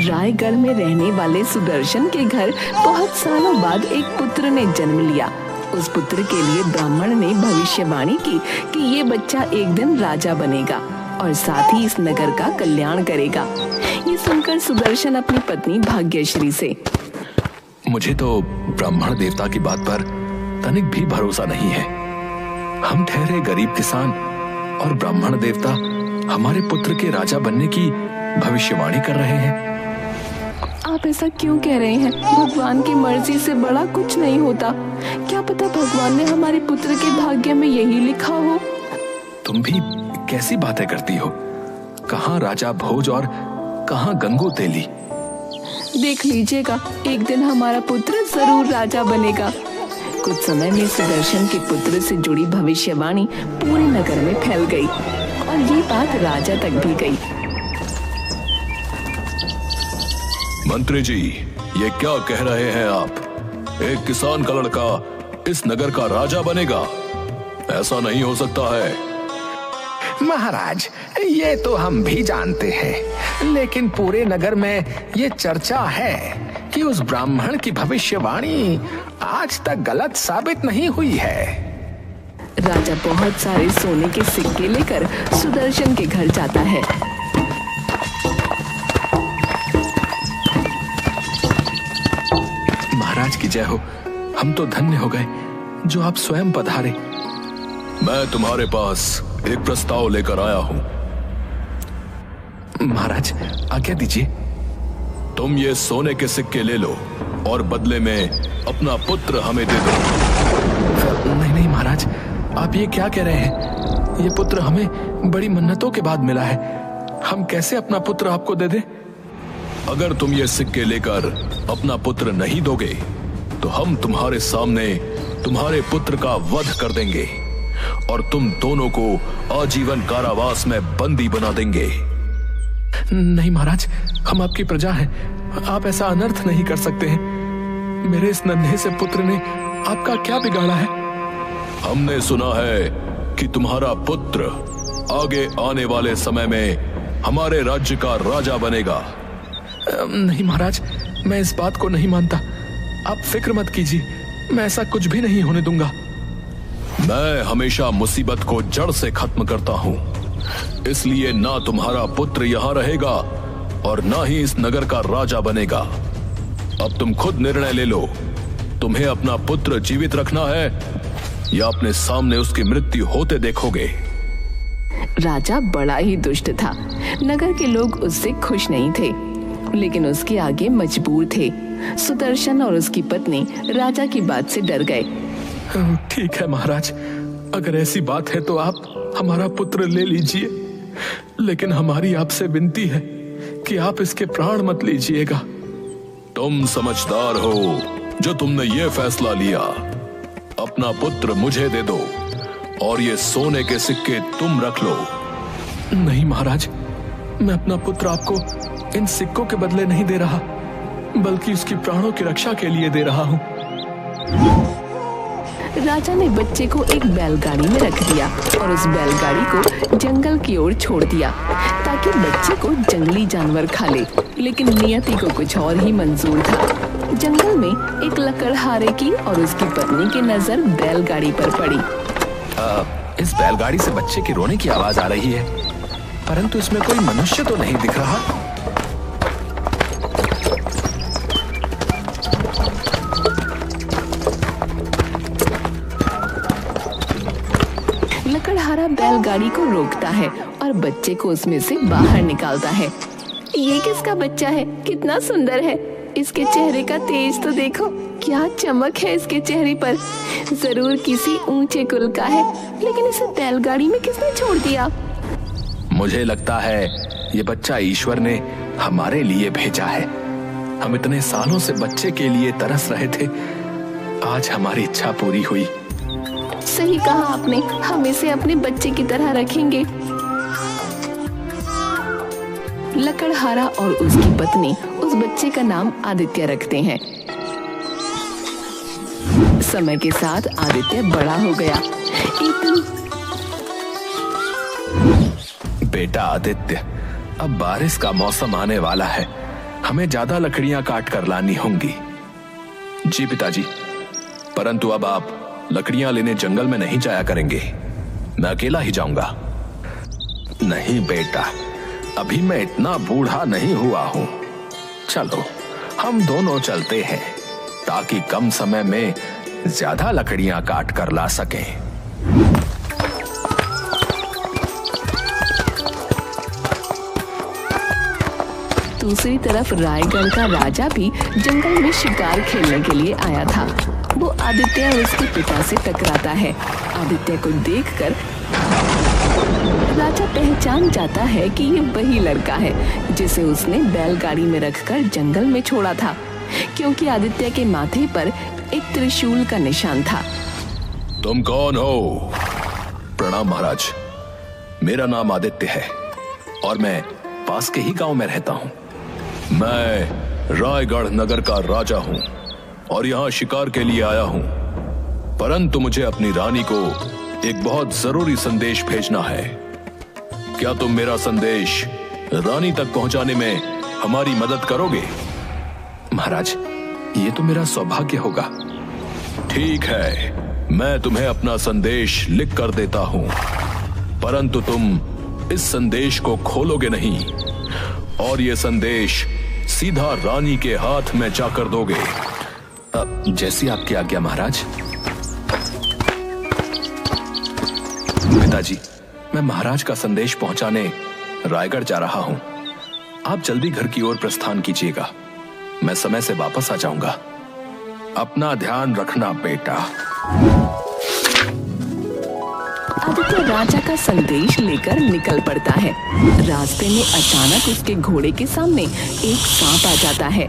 रायगढ़ में रहने वाले सुदर्शन के घर बहुत सालों बाद एक पुत्र ने जन्म लिया। उस पुत्र के लिए ब्राह्मण ने भविष्यवाणी की कि ये बच्चा एक दिन राजा बनेगा और साथ ही इस नगर का कल्याण करेगा। ये सुनकर सुदर्शन अपनी पत्नी भाग्यश्री से, मुझे तो ब्राह्मण देवता की बात पर तनिक भी भरोसा नहीं है। हम ठहरे गरीब किसान और ब्राह्मण देवता हमारे पुत्र के राजा बनने की भविष्यवाणी कर रहे हैं। आप ऐसा क्यों कह रहे हैं? भगवान की मर्जी से बड़ा कुछ नहीं होता। क्या पता भगवान ने हमारे पुत्र के भाग्य में यही लिखा हो। तुम भी कैसी बातें करती हो? कहाँ राजा भोज और कहाँ गंगू तेली। देख लीजिएगा, एक दिन हमारा पुत्र जरूर राजा बनेगा। कुछ समय में सुदर्शन के पुत्र से जुड़ी भविष्यवाणी पूरे नगर में फैल गई और ये बात राजा तक भी गई। मंत्री जी, ये क्या कह रहे हैं आप? एक किसान का लड़का इस नगर का राजा बनेगा? ऐसा नहीं हो सकता है। महाराज, ये तो हम भी जानते हैं, लेकिन पूरे नगर में ये चर्चा है कि उस ब्राह्मण की भविष्यवाणी आज तक गलत साबित नहीं हुई है। राजा बहुत सारे सोने के सिक्के लेकर सुदर्शन के घर जाता है। महाराज की जय हो। हम तो धन्य हो गए जो आप स्वयं पधारे। मैं तुम्हारे पास एक प्रस्ताव लेकर आया हूं। महाराज, आज्ञा दीजिए। तुम ये सोने के सिक्के ले लो और बदले में अपना पुत्र हमें दे दो। नहीं महाराज, आप ये क्या कह रहे हैं? ये पुत्र हमें बड़ी मन्नतों के बाद मिला है। हम कैसे अपना पुत्र आपको दे दें? अगर तुम ये सिक्के लेकर अपना पुत्र नहीं दोगे तो हम तुम्हारे सामने तुम्हारे पुत्र का वध कर देंगे और तुम दोनों को आजीवन कारावास में बंदी बना देंगे। नहीं महाराज, हम आपकी प्रजा हैं। आप ऐसा अनर्थ नहीं कर सकते हैं। मेरे इस नन्हे से पुत्र ने आपका क्या बिगाड़ा है? हमने सुना है कि तुम्हारा पुत्र आगे आने वाले समय में हमारे राज्य का राजा बनेगा। नहीं महाराज, मैं इस बात को नहीं मानता। आप फिक्र मत कीजिए, मैं ऐसा कुछ भी नहीं होने दूंगा। मैं हमेशा मुसीबत को जड़ से खत्म करता हूँ, इसलिए ना तुम्हारा पुत्र यहाँ रहेगा और ना ही इस नगर का राजा बनेगा। अब तुम खुद निर्णय ले लो, तुम्हें अपना पुत्र जीवित रखना है या अपने सामने उसकी मृत्यु होते देखोगे। राजा बड़ा ही दुष्ट था। नगर के लोग उससे खुश नहीं थे, लेकिन उसके आगे मजबूर थे। सुदर्शन और उसकी पत्नी राजा की बात से डर गए। ठीक है महाराज, अगर ऐसी बात है तो आप हमारा पुत्र ले लीजिए, लेकिन हमारी आपसे विनती है कि आप इसके प्राण मत लीजिएगा। तुम समझदार हो जो तुमने ये फैसला लिया। अपना पुत्र मुझे दे दो और ये सोने के सिक्के तुम रख लो। नहीं महाराज, मैं अपना पुत्र आपको इन सिक्कों के बदले नहीं दे रहा, बल्कि उसकी प्राणों की रक्षा के लिए दे रहा हूँ। राजा ने बच्चे को एक बैलगाड़ी में रख दिया और उस बैलगाड़ी को जंगल की ओर छोड़ दिया ताकि बच्चे को जंगली जानवर खा ले। लेकिन नियति को कुछ और ही मंजूर था। जंगल में एक लकड़हारे की और उसकी पत्नी की नजर बैलगाड़ी पर पड़ी। इस बैलगाड़ी से बच्चे के रोने की आवाज आ रही है, परंतु इसमें कोई मनुष्य तो नहीं दिख रहा। लकड़हारा बैलगाड़ी को रोकता है और बच्चे को उसमें से बाहर निकालता है। ये किसका बच्चा है? कितना सुंदर है। इसके चेहरे का तेज तो देखो, क्या चमक है इसके चेहरे पर। जरूर किसी ऊंचे कुल का है, लेकिन इसे बैलगाड़ी में किसने छोड़ दिया? मुझे लगता है ये बच्चा ईश्वर ने हमारे लिए भेजा है। हम इतने सालों से बच्चे के लिए तरस रहे थे, आज हमारी इच्छा पूरी हुई। सही कहा आपने, हम इसे अपने बच्चे की तरह रखेंगे। लकड़हारा और उसकी पत्नी उस बच्चे का नाम आदित्य रखते हैं। समय के साथ आदित्य बड़ा हो गया। बेटा आदित्य, अब बारिश का मौसम आने वाला है। हमें ज्यादा लकड़ियां काट कर लानी होंगी। जी पिताजी, परंतु अब आप लकड़ियां लेने जंगल में नहीं जाया करेंगे, मैं अकेला ही जाऊंगा। नहीं बेटा, अभी मैं इतना बूढ़ा नहीं हुआ हूं। चलो हम दोनों चलते हैं ताकि कम समय में ज्यादा लकड़ियां काट कर ला सकें। दूसरी तरफ रायगढ़ का राजा भी जंगल में शिकार खेलने के लिए आया था। वो आदित्य और उसके पिता से टकराता है। आदित्य को देखकर राजा पहचान जाता है कि ये वही लड़का है जिसे उसने बैलगाड़ी में रखकर जंगल में छोड़ा था, क्योंकि आदित्य के माथे पर एक त्रिशूल का निशान था। तुम कौन हो? प्रणाम महाराज, मेरा नाम आदित्य है और मैं पास के ही गांव में रहता हूं। मैं रायगढ़ नगर का राजा हूं और यहां शिकार के लिए आया हूं, परंतु मुझे अपनी रानी को एक बहुत जरूरी संदेश भेजना है। क्या तुम मेरा संदेश रानी तक पहुंचाने में हमारी मदद करोगे? महाराज, ये तो मेरा सौभाग्य होगा। ठीक है, मैं तुम्हें अपना संदेश लिख कर देता हूं, परंतु तुम इस संदेश को खोलोगे नहीं और ये संदेश सीधा रानी के हाथ में जाकर दोगे। जैसी आपकी आज्ञा महाराज। पिताजी, मैं महाराज का संदेश पहुंचाने रायगढ़ जा रहा हूं। आप जल्दी घर की ओर प्रस्थान कीजिएगा, मैं समय से वापस आ जाऊंगा। अपना ध्यान रखना बेटा। आदित्य राजा का संदेश लेकर निकल पड़ता है। रास्ते में अचानक उसके घोड़े के सामने एक सांप आ जाता है।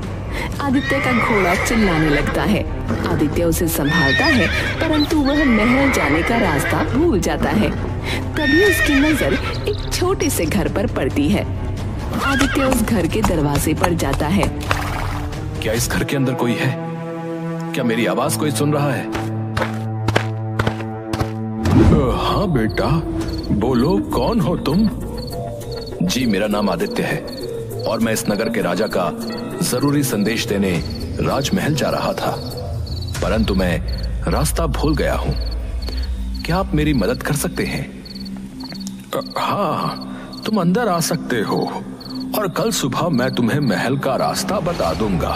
आदित्य का घोड़ा चिल्लाने लगता है। आदित्य उसे संभालता है, परंतु वह महल जाने का रास्ता भूल जाता है। तभी उसकी नजर एक छोटे से घर पर पड़ती है। आदित्य उस घर के दरवाजे पर जाता है। क्या इस घर के अंदर कोई है? क्या मेरी आवाज कोई सुन रहा है? हाँ बेटा, बोलो, कौन हो तुम? जी, मेरा नाम आदित्य है और मैं इस नगर के राजा का जरूरी संदेश देने राजमहल जा रहा था, परंतु मैं रास्ता भूल गया हूँ। क्या आप मेरी मदद कर सकते हैं? हाँ, तुम अंदर आ सकते हो और कल सुबह मैं तुम्हें महल का रास्ता बता दूंगा।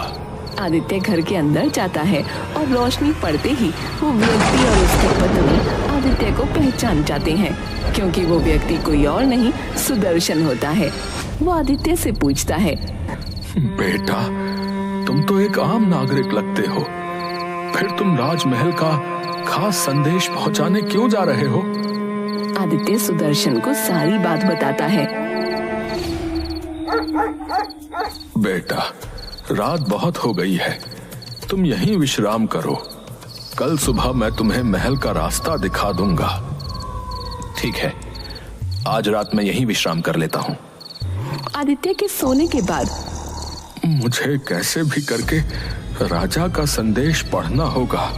आदित्य घर के अंदर जाता है और रोशनी पड़ते ही वो व्यक्ति और उसकी पत्नी आदित्य को पहचान जाते हैं, क्योंकि वो व्यक्ति कोई और नहीं सुदर्शन होता है। वो आदित्य से पूछता है, बेटा, तुम तो एक आम नागरिक लगते हो, फिर तुम राजमहल का खास संदेश पहुंचाने क्यों जा रहे हो? आदित्य सुदर्शन को सारी बात बताता है। बेटा, रात बहुत हो गई है, तुम यहीं विश्राम करो। कल सुबह मैं तुम्हें महल का रास्ता दिखा दूंगा। ठीक है, आज रात मैं यहीं विश्राम कर लेता हूँ। आदित्य के सोने के बाद मुझे कैसे भी करके राजा का संदेश पढ़ना होगा।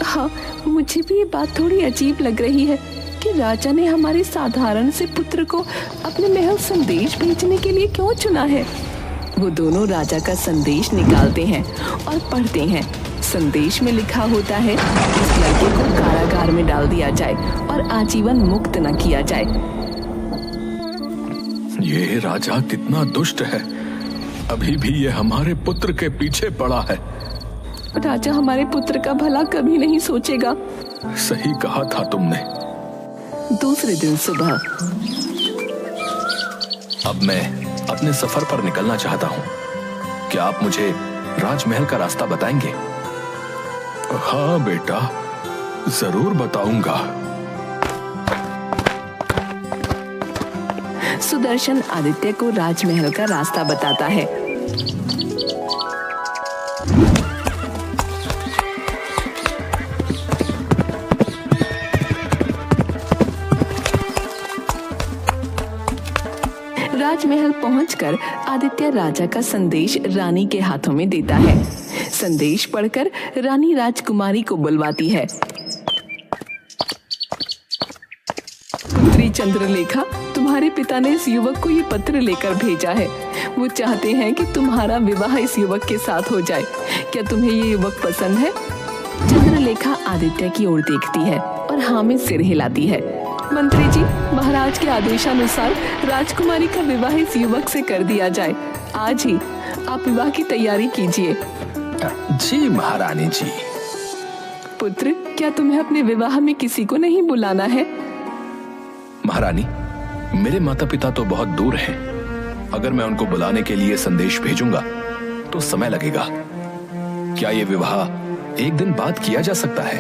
हाँ, मुझे भी ये बात थोड़ी अजीब लग रही है कि राजा ने हमारे साधारण से पुत्र को अपने महल संदेश भेजने के लिए क्यों चुना है। वो दोनों राजा का संदेश निकालते हैं और पढ़ते हैं। संदेश में लिखा होता है, इस लड़के को कारागार में डाल दिया जाए और आजीवन मुक्त न किया जाए। ये राजा कितना दुष्ट है, अभी भी ये हमारे पुत्र के पीछे पड़ा है। राजा हमारे पुत्र का भला कभी नहीं सोचेगा। सही कहा था तुमने। दूसरे दिन सुबह अब मैं अपने सफर पर निकलना चाहता हूँ। क्या आप मुझे राजमहल का रास्ता बताएंगे? हाँ बेटा, जरूर बताऊंगा। सुदर्शन आदित्य को राजमहल का रास्ता बताता है। राजमहल पहुंचकर आदित्य राजा का संदेश रानी के हाथों में देता है। संदेश पढ़कर रानी राजकुमारी को बुलवाती है। पुत्री चंद्रलेखा, तुम्हारे पिता ने इस युवक को ये पत्र लेकर भेजा है। वो चाहते हैं कि तुम्हारा विवाह इस युवक के साथ हो जाए। क्या तुम्हें ये युवक पसंद है? चंद्रलेखा आदित्य की ओर देखती है और हाँ में सिर हिलाती है। मंत्री जी, महाराज के आदेशानुसार राजकुमारी का विवाह इस युवक से कर दिया जाए। आज ही आप विवाह की तैयारी कीजिए। जी महारानी जी। पुत्र, क्या तुम्हें अपने विवाह में किसी को नहीं बुलाना है? महारानी, मेरे माता पिता तो बहुत दूर हैं। अगर मैं उनको बुलाने के लिए संदेश भेजूंगा तो समय लगेगा। क्या ये विवाह एक दिन बाद किया जा सकता है?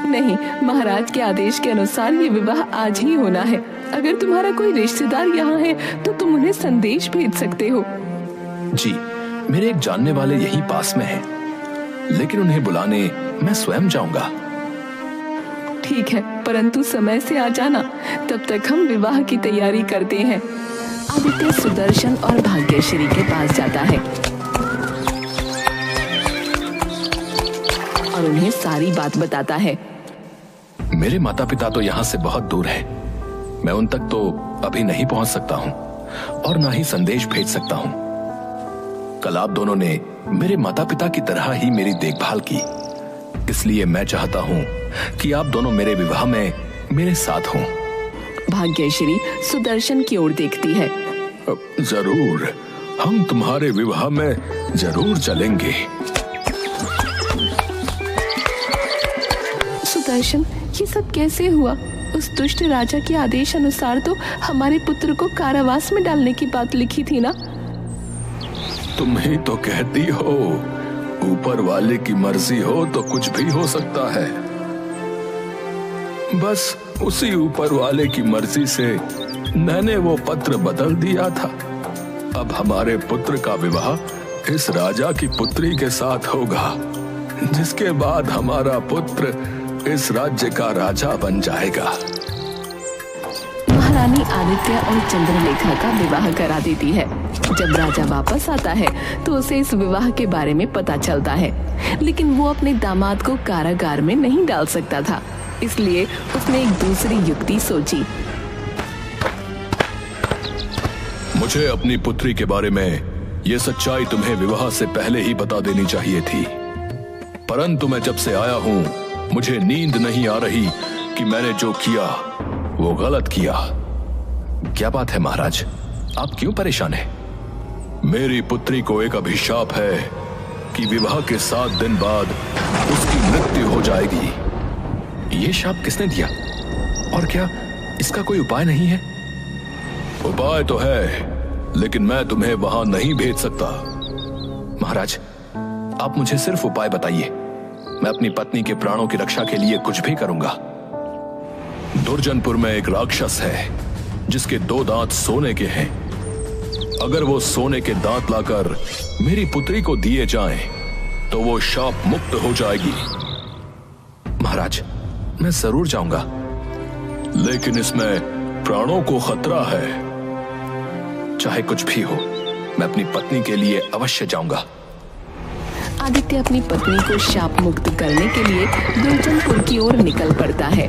नहीं, महाराज के आदेश के अनुसार ये विवाह आज ही होना है। अगर तुम्हारा कोई रिश्तेदार यहाँ है तो तुम उन्हें संदेश भेज सकते हो। जी, मेरे एक जानने वाले यहीं पास में हैं, लेकिन उन्हें बुलाने मैं स्वयं जाऊंगा। ठीक है, परंतु समय से आ जाना, तब तक हम विवाह की तैयारी करते हैं। आदित्य सुदर्शन और भाग्यश्री के पास जाता है और उन्हें सारी बात बताता है। मेरे माता पिता तो यहाँ से बहुत दूर हैं। मैं उन तक तो अभी नहीं पहुंच सकता हूँ और ना ही संदेश भेज सकता हूँ। कल आप दोनों ने मेरे माता पिता की तरह ही मेरी देखभाल की, इसलिए मैं चाहता हूँ कि आप दोनों मेरे विवाह में मेरे साथ हों। भाग्यश्री सुदर्शन की ओर देखती है। जरूर, हम तुम्हारे विवाह में जरूर चलेंगे। सुदर्शन, ये सब कैसे हुआ? उस दुष्ट राजा के आदेश अनुसार तो हमारे पुत्र को कारावास में डालने की बात लिखी थी ना? तुम ही तो कहती हो, ऊपर वाले की मर्जी हो तो कुछ भी हो सकता है। बस उसी ऊपर वाले की मर्जी से मैंने वो पत्र बदल दिया था। अब हमारे पुत्र का विवाह इस राजा की पुत्री के साथ होगा, जिसके बाद हमारा पुत्र इस राज्य का राजा बन जाएगा। महारानी आदित्य और चंद्रलेखा का विवाह करा देती है। जब राजा वापस आता है तो उसे इस विवाह के बारे में पता चलता है, लेकिन वो अपने दामाद को कारागार में नहीं डाल सकता था, इसलिए उसने एक दूसरी युक्ति सोची। मुझे अपनी पुत्री के बारे में ये सच्चाई तुम्हें विवाह से पहले ही बता देनी चाहिए थी, परंतु मैं जब से आया हूँ मुझे नींद नहीं आ रही कि मैंने जो किया वो गलत किया। क्या बात है महाराज, आप क्यों परेशान हैं? मेरी पुत्री को एक अभिशाप है कि विवाह के 7 दिन बाद उसकी मृत्यु हो जाएगी। ये शाप किसने दिया और क्या इसका कोई उपाय नहीं है? उपाय तो है, लेकिन मैं तुम्हें वहां नहीं भेज सकता। महाराज, आप मुझे सिर्फ उपाय बताइए, मैं अपनी पत्नी के प्राणों की रक्षा के लिए कुछ भी करूंगा। दुर्जनपुर में एक राक्षस है जिसके 2 दांत सोने के हैं। अगर वो सोने के दांत लाकर मेरी पुत्री को दिए जाएं, तो वो शाप मुक्त हो जाएगी। महाराज, मैं जरूर जाऊंगा, लेकिन इसमें प्राणों को खतरा है। चाहे कुछ भी हो, मैं अपनी पत्नी के लिए अवश्य जाऊंगा। आदित्य अपनी पत्नी को शाप मुक्त करने के लिए दुर्जनपुर की ओर निकल पड़ता है।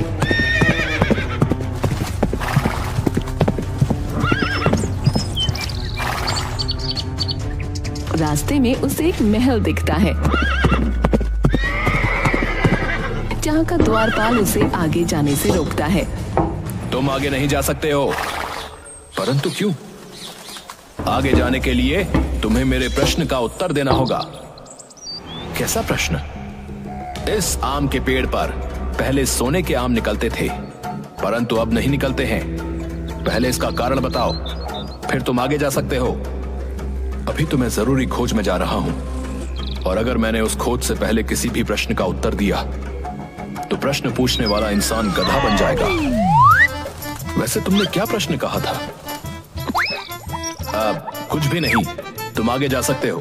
रास्ते में उसे एक महल दिखता है, जहाँ का द्वारपाल उसे आगे जाने से रोकता है। तुम आगे नहीं जा सकते हो। परंतु क्यों? आगे जाने के लिए तुम्हें मेरे प्रश्न का उत्तर देना होगा। कैसा प्रश्न? इस आम के पेड़ पर पहले सोने के आम निकलते थे, परंतु अब नहीं निकलते हैं। पहले इसका कारण बताओ, फिर तुम आगे जा सकते हो। अभी तो मैं जरूरी खोज में जा रहा हूं, और अगर मैंने उस खोज से पहले किसी भी प्रश्न का उत्तर दिया तो प्रश्न पूछने वाला इंसान गधा बन जाएगा। वैसे तुमने क्या प्रश्न कहा था? कुछ भी नहीं, तुम आगे जा सकते हो,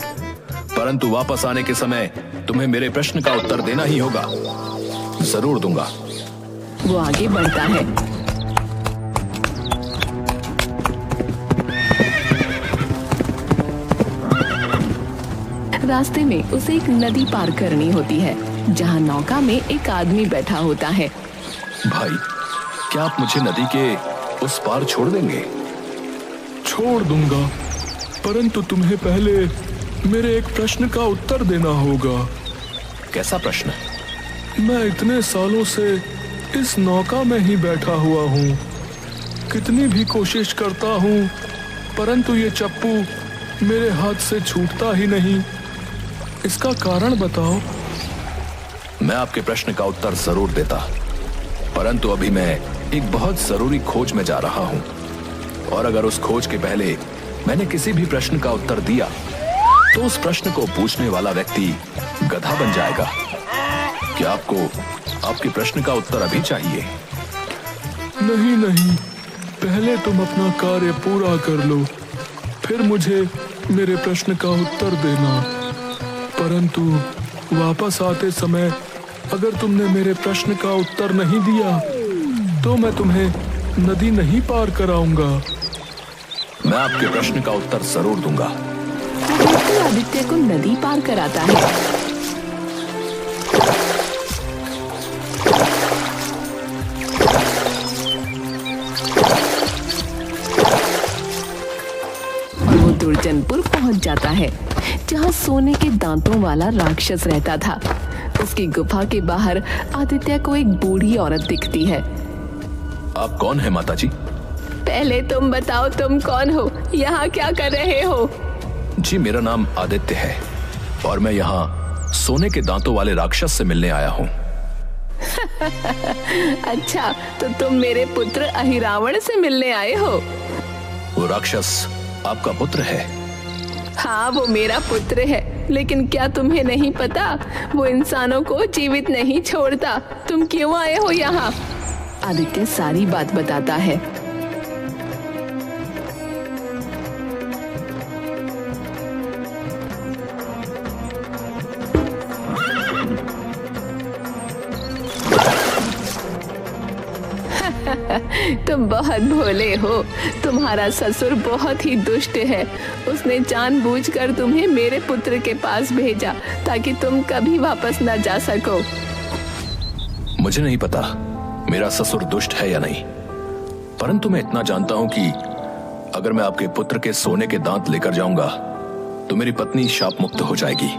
परंतु वापस आने के समय तुम्हें मेरे प्रश्न का उत्तर देना ही होगा। जरूर दूंगा। वो आगे बढ़ता है। रास्ते में उसे एक नदी पार करनी होती है, जहाँ नौका में एक आदमी बैठा होता है। भाई, क्या आप मुझे नदी के उस पार छोड़ देंगे? छोड़ दूंगा, परंतु तुम्हें पहले मेरे एक प्रश्न का उत्तर देना होगा। कैसा प्रश्न? मैं इतने सालों से इस नौका में ही बैठा हुआ हूँ, कितनी भी कोशिश करता हूँ, परंतु ये चप्पू मेरे हाथ से छूटता ही नहीं। इसका कारण बताओ। मैं आपके प्रश्न का उत्तर जरूर देता, परंतु अभी मैं एक बहुत जरूरी खोज में जा रहा हूँ, और अगर उस खोज के पहले मैंने किसी भी प्रश्न का उत्तर दिया तो उस प्रश्न को पूछने वाला व्यक्ति गधा बन जाएगा। क्या आपको आपके प्रश्न का उत्तर अभी चाहिए? नहीं नहीं, पहले तुम अपना कार्य पूरा कर लो, फिर मुझे मेरे प्रश्न का उत्तर देना। परंतु वापस आते समय अगर तुमने मेरे प्रश्न का उत्तर नहीं दिया तो मैं तुम्हें नदी नहीं पार कराऊंगा। मैं आपके प्रश्न का उत्तर जरूर दूंगा। आदित्य को नदी पार कराता है। और वो दुर्जनपुर पहुंच जाता है, जहां सोने के दांतों वाला राक्षस रहता था। उसकी गुफा के बाहर आदित्य को एक बूढ़ी औरत दिखती है। आप कौन है माताजी? पहले तुम बताओ, तुम कौन हो, यहाँ क्या कर रहे हो? जी, मेरा नाम आदित्य है और मैं यहाँ सोने के दांतों वाले राक्षस से मिलने आया हूँ। अच्छा, तो तुम मेरे पुत्र अहिरावण से मिलने आए हो? वो राक्षस आपका पुत्र है? हाँ, वो मेरा पुत्र है, लेकिन क्या तुम्हें नहीं पता, वो इंसानों को जीवित नहीं छोड़ता। तुम क्यों आए हो यहाँ? आदित्य सारी बात बताता है। तुम बहुत भोले हो। तुम्हारा ससुर बहुत ही दुष्ट है। उसने जानबूझकर तुम्हें मेरे पुत्र के पास भेजा ताकि तुम कभी वापस न जा सको। मुझे नहीं पता मेरा ससुर दुष्ट है या नहीं, परंतु मैं इतना जानता हूं कि अगर मैं आपके पुत्र के सोने के दांत लेकर जाऊंगा तो मेरी पत्नी शाप मुक्त हो जाएगी,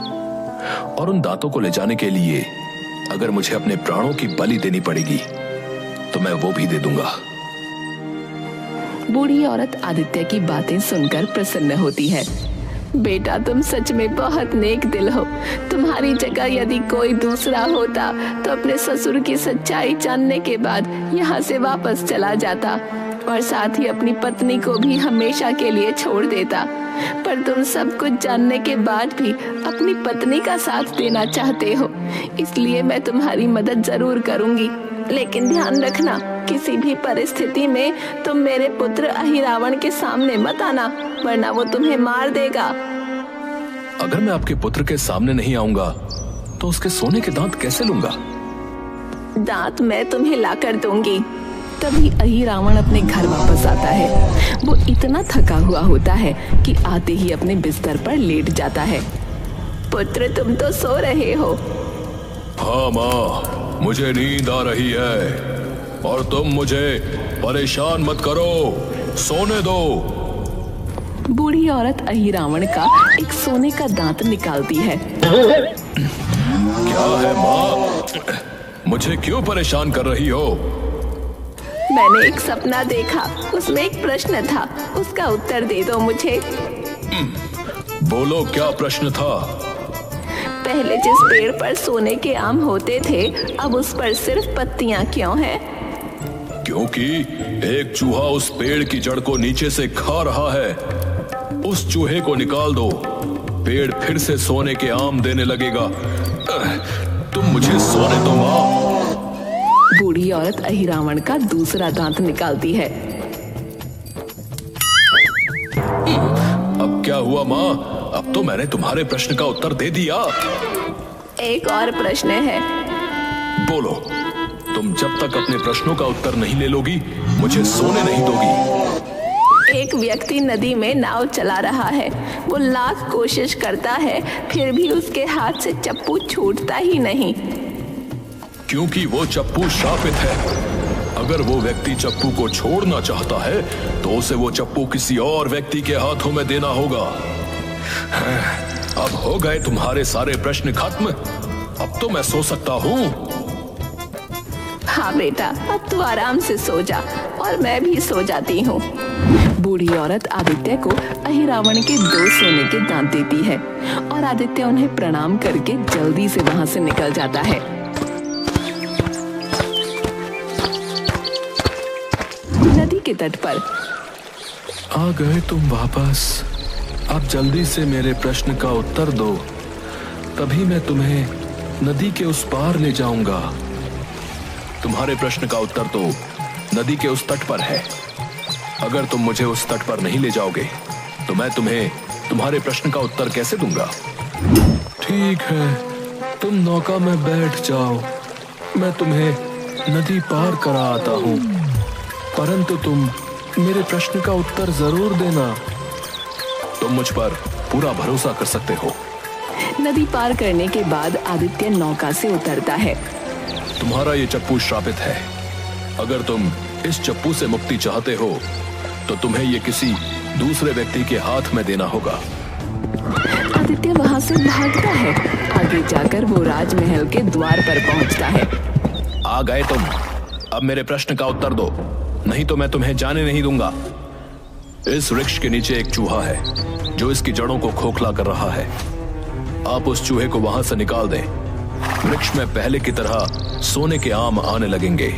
और उन दांतों को ले जाने के लिए अगर मुझे अपने प्राणों की बलि देनी पड़ेगी तो मैं वो भी दे दूंगा। बूढ़ी औरत आदित्य की बातें सुनकर प्रसन्न होती है। बेटा, तुम सच में बहुत नेक दिल हो। तुम्हारी जगह यदि कोई दूसरा होता तो अपने ससुर की सच्चाई जानने के बाद यहाँ से वापस चला जाता और साथ ही अपनी पत्नी को भी हमेशा के लिए छोड़ देता। पर तुम सब कुछ जानने के बाद भी अपनी पत्नी का साथ देना चाहते हो, इसलिए मैं तुम्हारी मदद जरूर करूंगी। लेकिन ध्यान रखना, किसी भी परिस्थिति में तुम मेरे पुत्र अहिरावण के सामने मत आना, वरना वो तुम्हें मार देगा। अगर मैं आपके पुत्र के सामने नहीं आऊंगा तो उसके सोने के दांत कैसे लूंगा? दांत मैं तुम्हें लाकर दूंगी। तभी अहिरावण अपने घर वापस आता है। वो इतना थका हुआ होता है कि आते ही अपने बिस्तर पर लेट जाता है। पुत्र, तुम तो सो रहे हो। हाँ माँ, मुझे नींद आ रही है और तुम मुझे परेशान मत करो, सोने दो। बूढ़ी औरत अहिरावण का एक सोने का दांत निकालती है। क्या है माँ, मुझे क्यों परेशान कर रही हो? मैंने एक सपना देखा, उसमें एक प्रश्न था, उसका उत्तर दे दो मुझे। बोलो, क्या प्रश्न था? पहले जिस पेड़ पर सोने के आम होते थे, अब उस पर सिर्फ पत्तियां क्यों हैं? क्योंकि एक चूहा उस पेड़ की जड़ को नीचे से खा रहा है। उस चूहे को निकाल दो, पेड़ फिर से सोने के आम देने लगेगा। तुम मुझे सोने दो माँ। बूढ़ी औरत अहिरावण का दूसरा दांत निकालती है। अब क्या हुआ माँ? अब तो मैंने तुम्हारे प्रश्न का उत्तर दे दिया। एक और प्रश्न है। बोलो, तुम जब तक अपने प्रश्नों का उत्तर नहीं ले लोगी मुझे सोने नहीं दोगी। एक व्यक्ति नदी में नाव चला रहा है। वो लाख कोशिश करता है, फिर भी उसके हाथ से चप्पू छूटता ही नहीं। क्योंकि वो चप्पू शापित है। अगर वो व्यक्ति चप्पू को छोड़ना चाहता है तो उसे वो चप्पू किसी और व्यक्ति के हाथों में देना होगा। अब हो गए तुम्हारे सारे प्रश्न खत्म। अब तो मैं सो सकता हूँ। हाँ बेटा, अब तू आराम से सो जा और मैं भी सो जाती हूँ। बूढ़ी औरत आदित्य को अहिरावण के 2 सोने के दांत देती है और आदित्य उन्हें प्रणाम करके जल्दी से वहाँ से निकल जाता है। नदी के तट पर आ गए तुम वापस। अब जल्दी से मेरे प्रश्न का उत्तर दो, तभी मैं तुम्हें नदी के उस पार ले जाऊंगा। तुम्हारे प्रश्न का उत्तर तो नदी के उस तट पर है। अगर तुम मुझे उस तट पर नहीं ले जाओगे तो मैं तुम्हें तुम्हारे प्रश्न का उत्तर कैसे दूंगा? ठीक है, तुम नौका में बैठ जाओ, मैं तुम्हें नदी पार करा आता हूँ, परंतु तुम मेरे प्रश्न का उत्तर जरूर देना। तुम मुझ पर पूरा भरोसा कर सकते हो। नदी पार करने के बाद आदित्य नौका से उतरता है। तुम्हारा ये चप्पू श्रापित है। अगर तुम इस चप्पू से मुक्ति चाहते हो तो तुम्हें ये किसी दूसरे व्यक्ति के हाथ में देना होगा। आदित्य वहाँ से भागता है। आगे जाकर वो राजमहल के द्वार पर पहुँचता है। आ गए तुम। अब मेरे प्रश्न का उत्तर दो, नहीं तो मैं तुम्हें जाने नहीं दूंगा। इस वृक्ष के नीचे एक चूहा है जो इसकी जड़ों को खोखला कर रहा है। आप उस चूहे को वहां से निकाल दें। वृक्ष में पहले की तरह सोने के आम आने लगेंगे।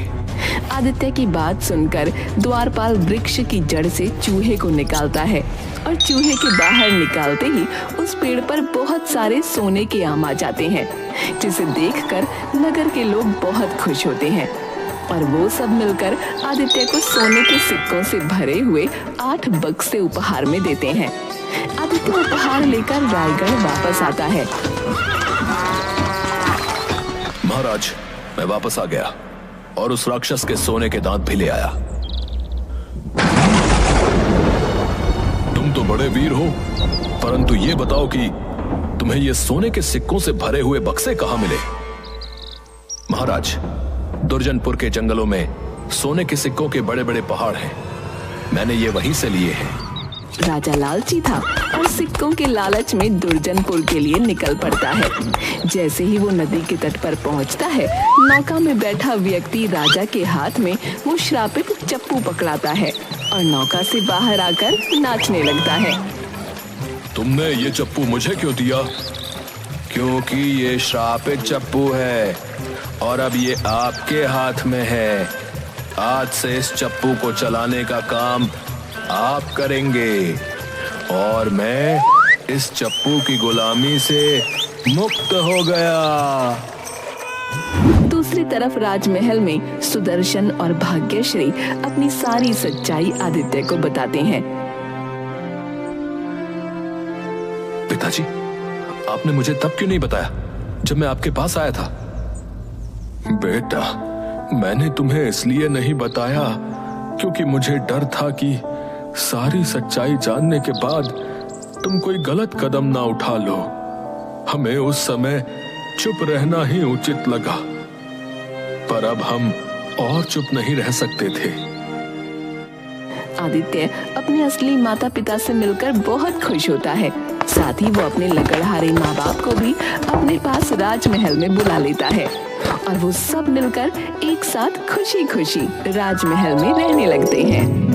आदित्य की बात सुनकर द्वारपाल वृक्ष की जड़ से चूहे को निकालता है और चूहे के बाहर निकालते ही उस पेड़ पर बहुत सारे सोने के आम आ जाते हैं, जिसे देखकर नगर के लोग बहुत खुश होते हैं और वो सब मिलकर आदित्य को सोने के सिक्कों से भरे हुए 8 बक्से उपहार में देते हैं। आदित्य उपहार लेकर रायगढ़ वापस आता है। महाराज, मैं वापस आ गया और उस राक्षस के सोने के दांत भी ले आया। तुम तो बड़े वीर हो, परंतु ये बताओ कि तुम्हें ये सोने के सिक्कों से भरे हुए बक्से कहाँ मिले? महाराज, दुर्जनपुर के जंगलों में सोने के सिक्कों के बड़े बड़े पहाड़ हैं। मैंने ये वहीं से लिए हैं। राजा लालची था और सिक्कों के लालच में दुर्जनपुर के लिए निकल पड़ता है। जैसे ही वो नदी के तट पर पहुंचता है, नौका में बैठा व्यक्ति राजा के हाथ में वो श्रापित चप्पू पकड़ाता है और नौका से बाहर आकर नाचने लगता है। तुमने ये चप्पू मुझे क्यों दिया? क्योंकि ये श्रापित चप्पू है और अब ये आपके हाथ में है। आज से इस चप्पू को चलाने का काम आप करेंगे और मैं इस चप्पू की गुलामी से मुक्त हो गया। दूसरी तरफ राजमहल में सुदर्शन और भाग्यश्री अपनी सारी सच्चाई आदित्य को बताते हैं। पिताजी, आपने मुझे तब क्यों नहीं बताया जब मैं आपके पास आया था? बेटा, मैंने तुम्हें इसलिए नहीं बताया क्योंकि मुझे डर था कि सारी सच्चाई जानने के बाद तुम कोई गलत कदम ना उठा लो। हमें उस समय चुप रहना ही उचित लगा, पर अब हम और चुप नहीं रह सकते थे। आदित्य अपने असली माता पिता से मिलकर बहुत खुश होता है। साथ ही वो अपने लकड़हारे माँ बाप को भी अपने पास राजमहल में बुला लेता है और वो सब मिलकर एक साथ खुशी खुशी राजमहल में रहने लगते हैं।